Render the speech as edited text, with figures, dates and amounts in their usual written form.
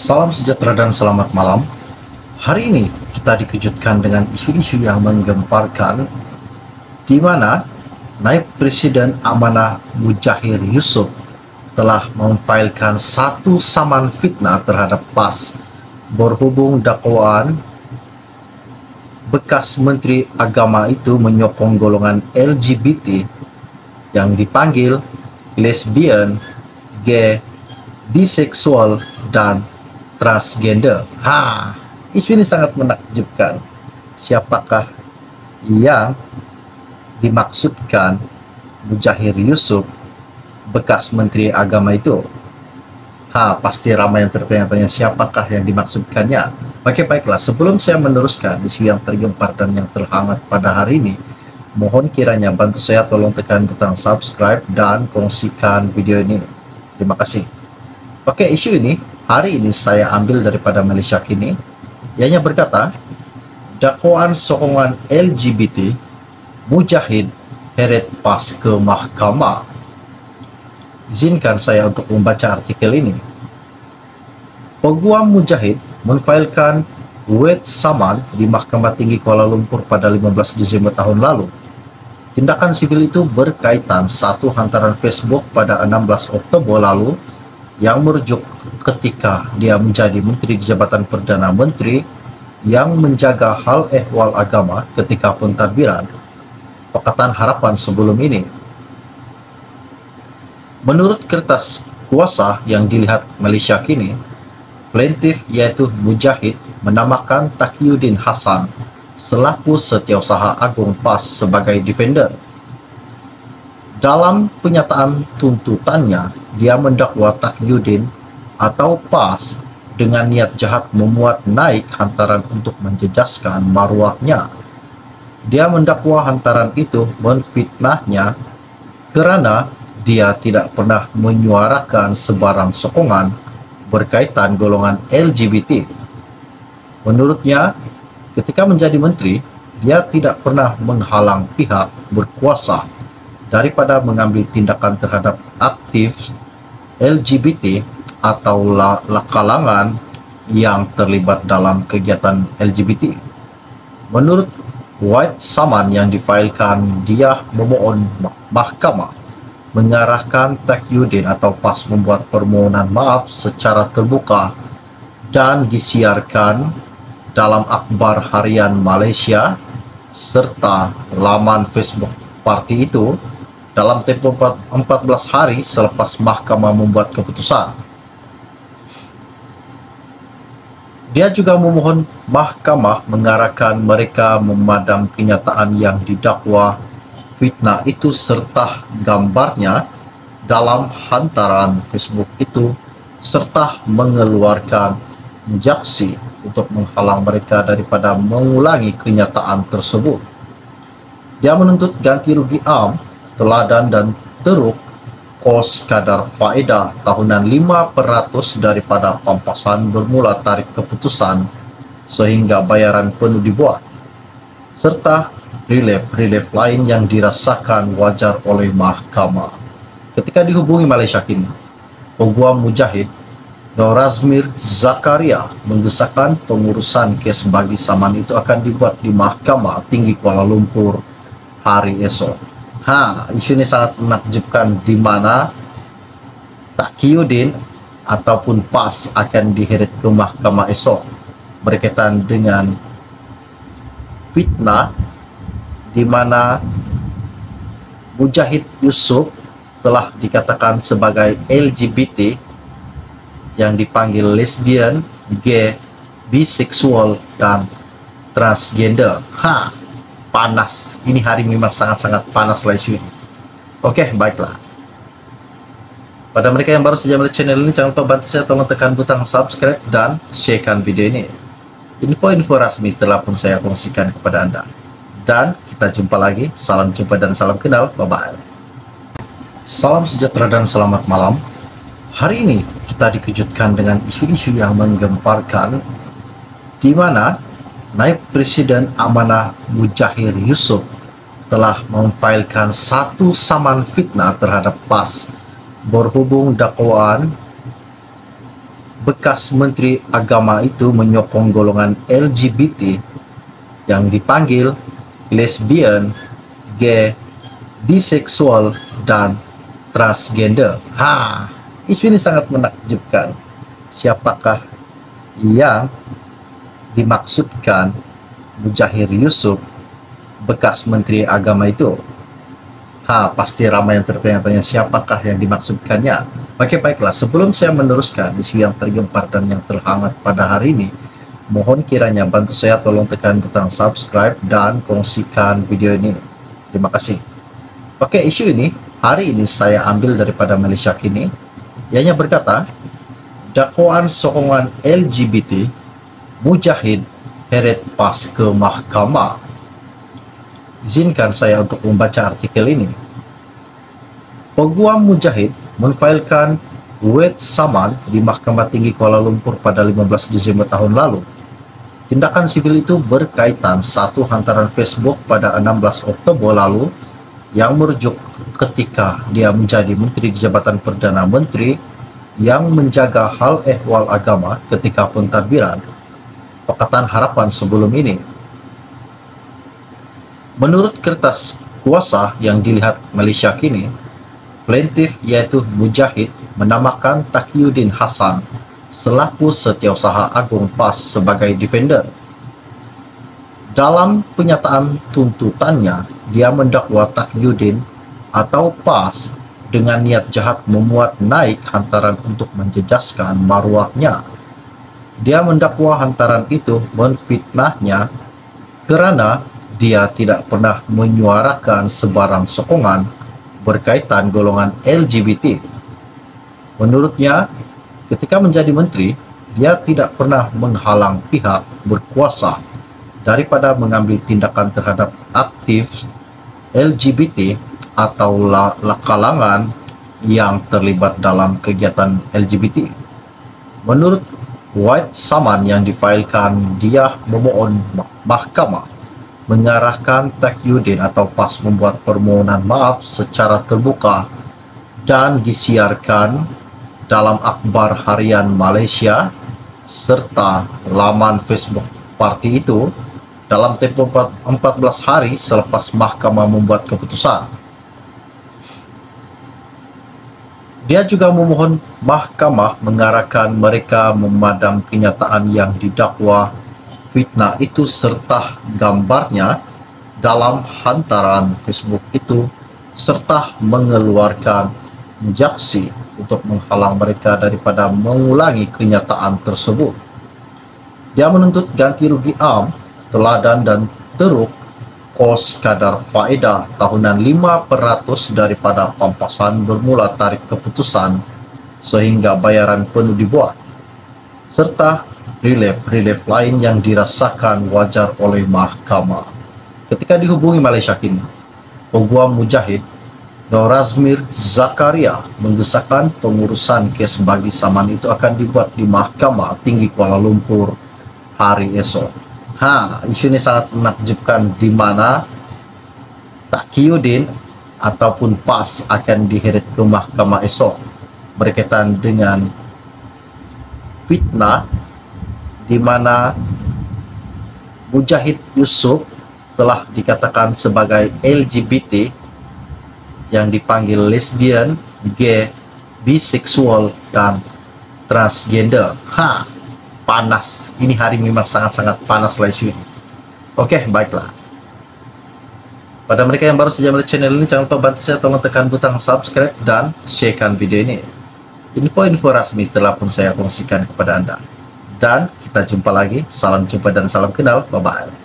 Salam sejahtera dan selamat malam. Hari ini kita dikejutkan dengan isu-isu yang menggemparkan, di mana Naib Presiden Amanah Mujahir Yusuf telah memfailkan satu saman fitnah terhadap PAS berhubung dakwaan bekas Menteri Agama itu menyokong golongan LGBT yang dipanggil lesbian, gay, biseksual, dan transgender. Isu ini sangat menakjubkan. Siapakah yang dimaksudkan Mujahir Yusuf, bekas Menteri Agama itu? Pasti ramai yang tertanya-tanya siapakah yang dimaksudkannya. Oke, baiklah. Sebelum saya meneruskan isu yang tergempar dan yang terhangat pada hari ini, mohon kiranya bantu saya tolong tekan butang subscribe dan kongsikan video ini. Terima kasih. Oke, isu ini hari ini saya ambil daripada Malaysia Kini. Ianya berkata, dakwaan sokongan LGBT Mujahid heret PAS ke mahkamah. Izinkan saya untuk membaca artikel ini. Peguam Mujahid menfailkan wet saman di Mahkamah Tinggi Kuala Lumpur pada 15 Disember tahun lalu. Tindakan sivil itu berkaitan satu hantaran Facebook pada 16 Oktober lalu yang merujuk ketika dia menjadi Menteri di Jabatan Perdana Menteri yang menjaga hal ehwal agama ketika pentadbiran Pakatan Harapan sebelum ini. Menurut kertas kuasa yang dilihat Malaysia Kini, plaintiff yaitu Mujahid menamakan Taqiyuddin Hassan selaku Setiausaha Agung PAS sebagai defender. Dalam penyataan tuntutannya, dia mendakwa Taqiyuddin atau PAS dengan niat jahat memuat naik hantaran untuk menjejaskan maruahnya. Dia mendakwa hantaran itu menfitnahnya kerana dia tidak pernah menyuarakan sebarang sokongan berkaitan golongan LGBT. Menurutnya, ketika menjadi menteri, dia tidak pernah menghalang pihak berkuasa daripada mengambil tindakan terhadap aktif LGBT atau kalangan yang terlibat dalam kegiatan LGBT. Menurut white saman yang difailkan, dia memohon mahkamah mengarahkan Taqiyuddin atau PAS membuat permohonan maaf secara terbuka dan disiarkan dalam akhbar harian Malaysia serta laman Facebook parti itu dalam tempoh 14 hari selepas mahkamah membuat keputusan. Dia juga memohon mahkamah mengarahkan mereka memadam kenyataan yang didakwa fitnah itu serta gambarnya dalam hantaran Facebook itu serta mengeluarkan injaksi untuk menghalang mereka daripada mengulangi kenyataan tersebut. Dia menuntut ganti rugi am, teladan dan teruk kos kadar faedah tahunan 5% daripada pampasan bermula tarik keputusan sehingga bayaran penuh dibuat, serta relief lain yang dirasakan wajar oleh mahkamah. Ketika dihubungi Malaysia Kini, Peguam Mujahid Norazmir Zakaria menggesahkan pengurusan kes bagi saman itu akan dibuat di Mahkamah Tinggi Kuala Lumpur hari esok. Isu ini sangat menakjubkan, di mana Taqiyuddin ataupun PAS akan diheret ke mahkamah esok berkaitan dengan fitnah di mana Mujahid Yusuf telah dikatakan sebagai LGBT yang dipanggil lesbian, gay, biseksual, dan transgender. Panas. Ini hari memang sangat-sangat panas lah isu ini. Oke, baiklah. Pada mereka yang baru saja melihat channel ini, jangan lupa bantu saya tolong tekan butang subscribe dan sharekan video ini. Info-info resmi telah pun saya kongsikan kepada Anda. Dan kita jumpa lagi. Salam jumpa dan salam kenal. Bye-bye. Salam sejahtera dan selamat malam. Hari ini kita dikejutkan dengan isu-isu yang menggemparkan, di mana Naib Presiden Amanah Mujahir Yusuf telah memfailkan satu saman fitnah terhadap PAS berhubung dakwaan bekas Menteri Agama itu menyokong golongan LGBT yang dipanggil lesbian, gay, biseksual, dan transgender. Isu ini sangat menakjubkan. Siapakah yang dimaksudkan Mujahid Yusuf, bekas Menteri Agama itu? Pasti ramai yang tertanya-tanya siapakah yang dimaksudkannya. Oke, baiklah. Sebelum saya meneruskan isu yang tergempar dan yang terhangat pada hari ini, mohon kiranya bantu saya tolong tekan butang subscribe dan kongsikan video ini. Terima kasih. Oke, isu ini hari ini saya ambil daripada Malaysia Kini. Ianya berkata, dakwaan sokongan LGBT Mujahid heret pas ke mahkamah. Izinkan saya untuk membaca artikel ini. Peguam Mujahid memfailkan writ saman di Mahkamah Tinggi Kuala Lumpur pada 15 Disember tahun lalu. Tindakan sivil itu berkaitan satu hantaran Facebook pada 16 Oktober lalu yang merujuk ketika dia menjadi Menteri di Jabatan Perdana Menteri yang menjaga hal ehwal agama ketika pentadbiran Pakatan Harapan sebelum ini. Menurut kertas kuasa yang dilihat Malaysia Kini, plaintiff yaitu Mujahid menamakan Taqiyuddin Hassan selaku Setiausaha Agung PAS sebagai defender. Dalam penyataan tuntutannya, dia mendakwa Taqiyuddin atau PAS dengan niat jahat memuat naik hantaran untuk menjejaskan maruahnya. Dia mendakwa hantaran itu menfitnahnya kerana dia tidak pernah menyuarakan sebarang sokongan berkaitan golongan LGBT. Menurutnya, ketika menjadi menteri, dia tidak pernah menghalang pihak berkuasa daripada mengambil tindakan terhadap aktif LGBT atau kalangan yang terlibat dalam kegiatan LGBT. Menurut White Saman yang difailkan, dia memohon mahkamah mengarahkan Taqiyuddin atau PAS membuat permohonan maaf secara terbuka dan disiarkan dalam akhbar harian Malaysia serta laman Facebook parti itu dalam tempoh 14 hari selepas mahkamah membuat keputusan. Dia juga memohon mahkamah mengarahkan mereka memadam kenyataan yang didakwa fitnah itu serta gambarnya dalam hantaran Facebook itu serta mengeluarkan injaksi untuk menghalang mereka daripada mengulangi kenyataan tersebut. Dia menuntut ganti rugi am, teladan dan teruk kos kadar faedah tahunan 5% daripada pampasan bermula tarikh keputusan sehingga bayaran penuh dibuat, serta relief lain yang dirasakan wajar oleh mahkamah. Ketika dihubungi Malaysia Kini, Peguam Mujahid Norazmir Zakaria menggesahkan pengurusan kes bagi saman itu akan dibuat di Mahkamah Tinggi Kuala Lumpur hari esok. Isu ini sangat menakjubkan di mana Taqiyuddin ataupun PAS akan diheret ke mahkamah esok berkaitan dengan fitnah di mana Mujahid Yusuf telah dikatakan sebagai LGBT yang dipanggil lesbian, gay, biseksual, dan transgender. Panas. Ini hari memang sangat-sangat panas lah isu ini. Oke, baiklah. Pada mereka yang baru saja melihat channel ini, jangan lupa bantu saya tolong tekan butang subscribe dan sharekan video ini. Info-info resmi telah pun saya kongsikan kepada Anda. Dan kita jumpa lagi. Salam jumpa dan salam kenal. Bye-bye.